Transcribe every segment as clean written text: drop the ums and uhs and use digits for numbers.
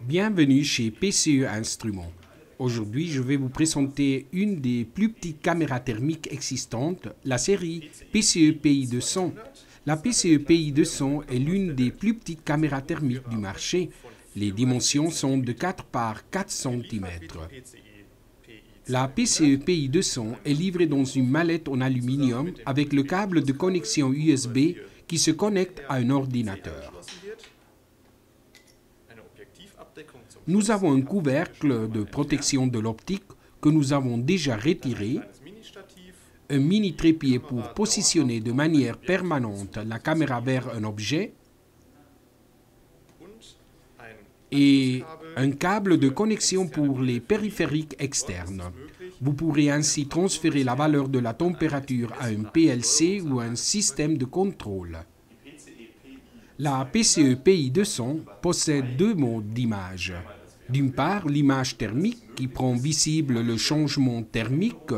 Bienvenue chez PCE Instruments. Aujourd'hui, je vais vous présenter une des plus petites caméras thermiques existantes, la série PCE PI200. La PCE PI200 est l'une des plus petites caméras thermiques du marché. Les dimensions sont de 4 par 4 cm. La PCE PI200 est livrée dans une mallette en aluminium avec le câble de connexion USB qui se connecte à un ordinateur. Nous avons un couvercle de protection de l'optique que nous avons déjà retiré, un mini trépied pour positionner de manière permanente la caméra vers un objet et un câble de connexion pour les périphériques externes. Vous pourrez ainsi transférer la valeur de la température à un PLC ou un système de contrôle. La PCE PI200 possède deux modes d'image. D'une part, l'image thermique qui prend visible le changement thermique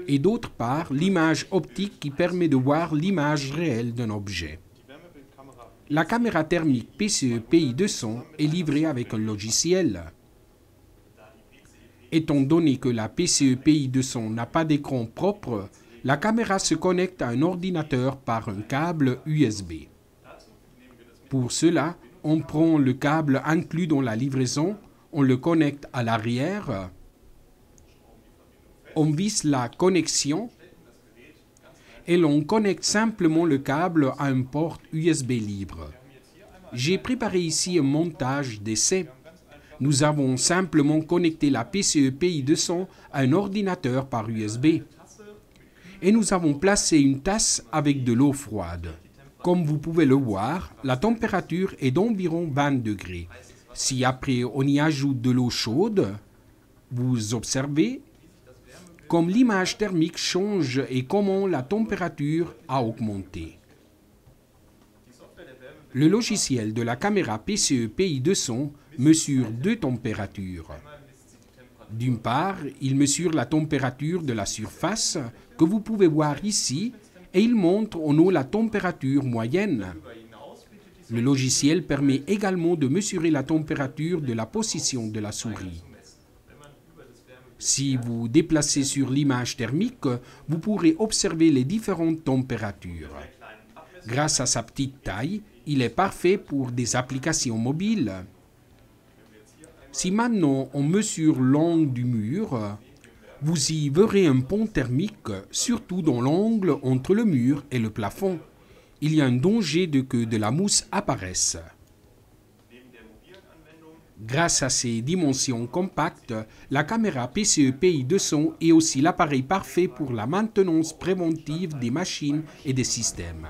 et d'autre part, l'image optique qui permet de voir l'image réelle d'un objet. La caméra thermique PCE PI200 est livrée avec un logiciel. Étant donné que la PCE PI200 n'a pas d'écran propre, la caméra se connecte à un ordinateur par un câble USB. Pour cela, on prend le câble inclus dans la livraison, on le connecte à l'arrière, on visse la connexion et l'on connecte simplement le câble à un port USB libre. J'ai préparé ici un montage d'essai. Nous avons simplement connecté la PCE PI200 à un ordinateur par USB. Et nous avons placé une tasse avec de l'eau froide. Comme vous pouvez le voir, la température est d'environ 20 degrés. Si après on y ajoute de l'eau chaude, vous observez comme l'image thermique change et comment la température a augmenté. Le logiciel de la caméra PCE PI200 mesure deux températures. D'une part, il mesure la température de la surface, que vous pouvez voir ici, et il montre en haut la température moyenne. Le logiciel permet également de mesurer la température de la position de la souris. Si vous déplacez sur l'image thermique, vous pourrez observer les différentes températures. Grâce à sa petite taille, il est parfait pour des applications mobiles. Si maintenant on mesure l'angle du mur, vous y verrez un pont thermique, surtout dans l'angle entre le mur et le plafond. Il y a un danger que de la mousse apparaisse. Grâce à ses dimensions compactes, la caméra PCE PI200 est aussi l'appareil parfait pour la maintenance préventive des machines et des systèmes.